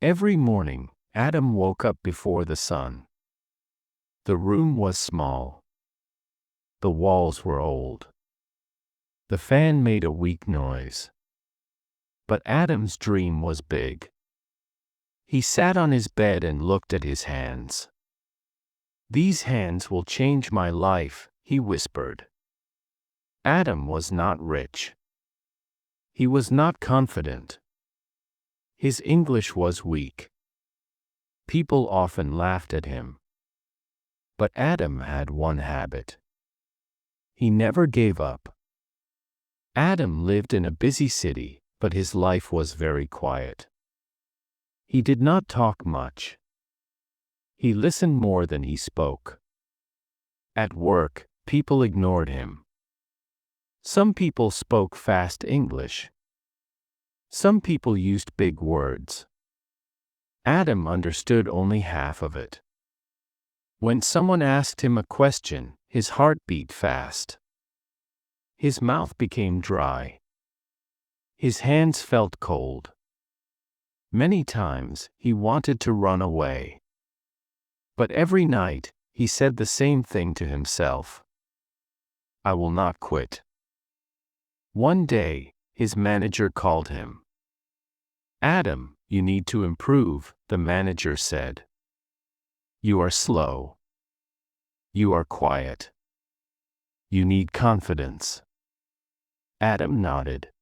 Every morning, Adam woke up before the sun. The room was small. The walls were old. The fan made a weak noise. But Adam's dream was big. He sat on his bed and looked at his hands. "These hands will change my life," he whispered. Adam was not rich. He was not confident. His English was weak. People often laughed at him. But Adam had one habit. He never gave up. Adam lived in a busy city, but his life was very quiet. He did not talk much. He listened more than he spoke. At work, people ignored him. Some people spoke fast English. Some people used big words. Adam understood only half of it. When someone asked him a question, his heart beat fast. His mouth became dry. His hands felt cold. Many times, he wanted to run away. But every night, he said the same thing to himself: "I will not quit." One day, his manager called him. "Adam, you need to improve," the manager said. "You are slow. You are quiet. You need confidence." Adam nodded.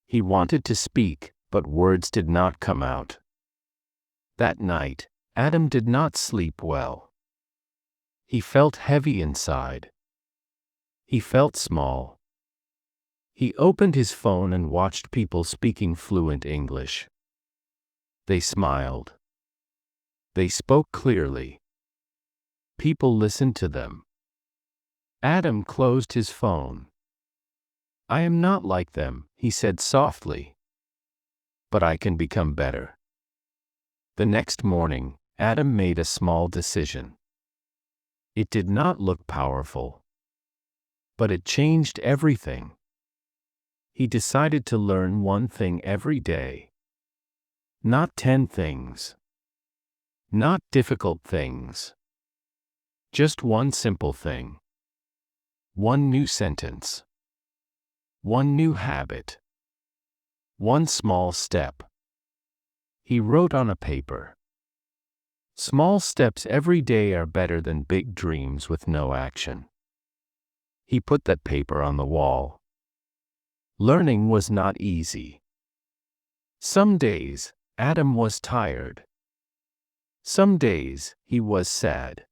He wanted to speak, but words did not come out. That night, Adam did not sleep well. He felt heavy inside. He felt small. He opened his phone and watched people speaking fluent English. They smiled. They spoke clearly. People listened to them. Adam closed his phone. "I am not like them," he said softly. "But I can become better." The next morning, Adam made a small decision. It did not look powerful. But it changed everything. He decided to learn one thing every day. Not 10 things. Not difficult things. Just one simple thing. One new sentence. One new habit. One small step. He wrote on a paper. Small steps every day are better than big dreams with no action. He put that paper on the wall. Learning was not easy. Some days, Adam was tired. Some days, he was sad.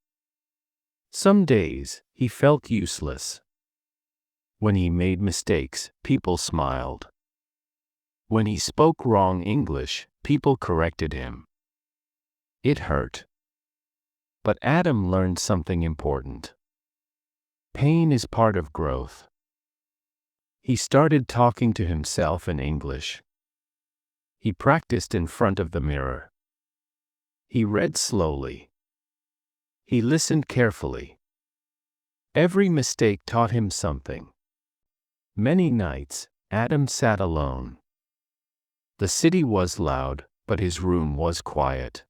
Some days, he felt useless. When he made mistakes, people smiled. When he spoke wrong English, people corrected him. It hurt. But Adam learned something important. Pain is part of growth. He started talking to himself in English. He practiced in front of the mirror. He read slowly. He listened carefully. Every mistake taught him something. Many nights, Adam sat alone. The city was loud, but his room was quiet.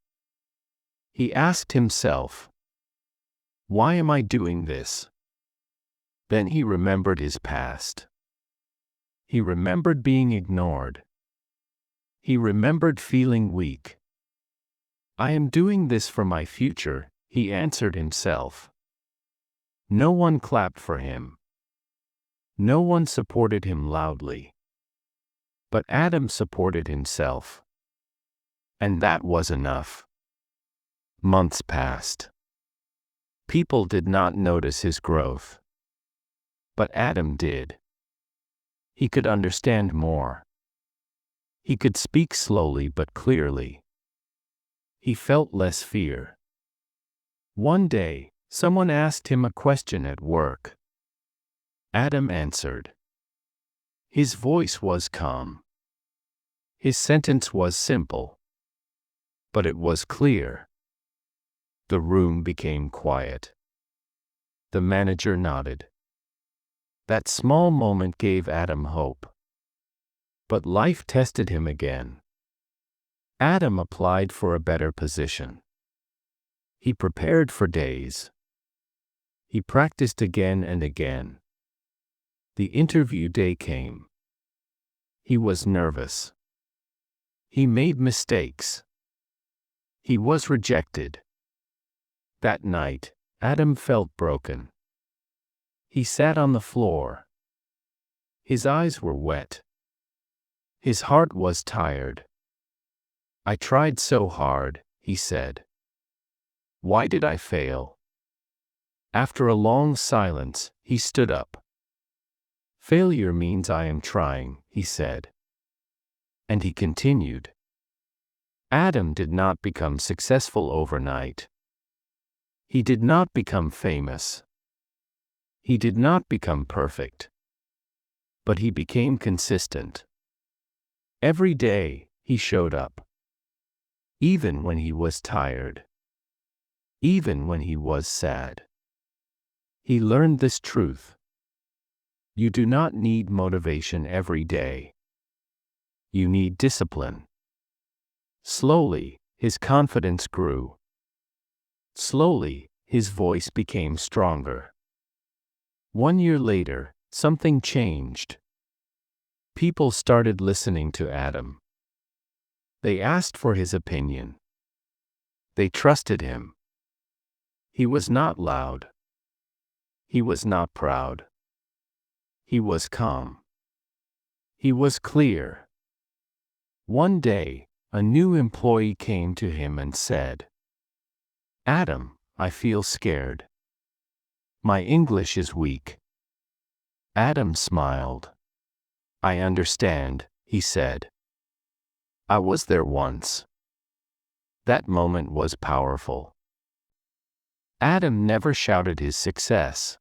He asked himself, "Why am I doing this?" Then he remembered his past. He remembered being ignored. He remembered feeling weak. "I am doing this for my future," he answered himself. No one clapped for him. No one supported him loudly. But Adam supported himself. And that was enough. Months passed. People did not notice his growth. But Adam did. He could understand more. He could speak slowly but clearly. He felt less fear. One day, someone asked him a question at work. Adam answered. His voice was calm. His sentence was simple. But it was clear. The room became quiet. The manager nodded. That small moment gave Adam hope. But life tested him again. Adam applied for a better position. He prepared for days. He practiced again and again. The interview day came. He was nervous. He made mistakes. He was rejected. That night, Adam felt broken. He sat on the floor. His eyes were wet. His heart was tired. I tried so hard, he said. Why did I fail? After a long silence, he stood up. Failure means I am trying, he said. And he continued. Adam did not become successful overnight. He did not become famous. He did not become perfect. But he became consistent. Every day, he showed up. Even when he was tired. Even when he was sad. He learned this truth. You do not need motivation every day. You need discipline. Slowly, his confidence grew. Slowly, his voice became stronger. 1 year later, something changed. People started listening to Adam. They asked for his opinion. They trusted him. He was not loud. He was not proud. He was calm. He was clear. One day, a new employee came to him and said, Adam, I feel scared. My English is weak. Adam smiled. I understand, he said. I was there once. That moment was powerful. Adam never shouted his success.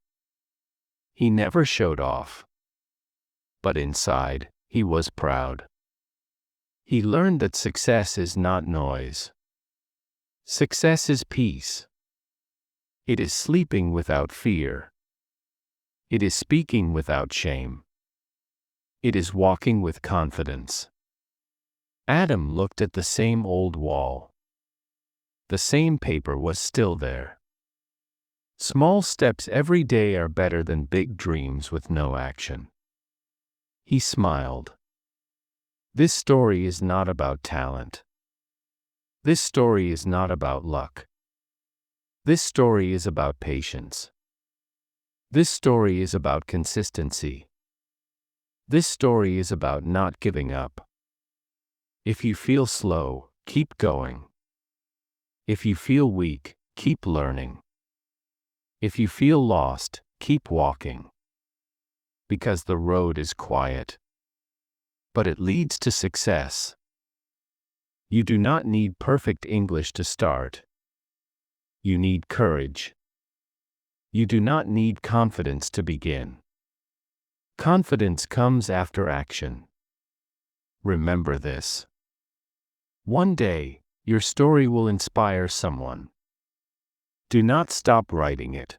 He never showed off. But inside, he was proud. He learned that success is not noise. Success is peace. It is sleeping without fear. It is speaking without shame. It is walking with confidence. Adam looked at the same old wall. The same paper was still there. Small steps every day are better than big dreams with no action. He smiled. This story is not about talent. This story is not about luck. This story is about patience. This story is about consistency. This story is about not giving up. If you feel slow, keep going. If you feel weak, keep learning. If you feel lost, keep walking. Because the road is quiet. But it leads to success. You do not need perfect English to start. You need courage. You do not need confidence to begin. Confidence comes after action. Remember this. One day, your story will inspire someone. Do not stop writing it.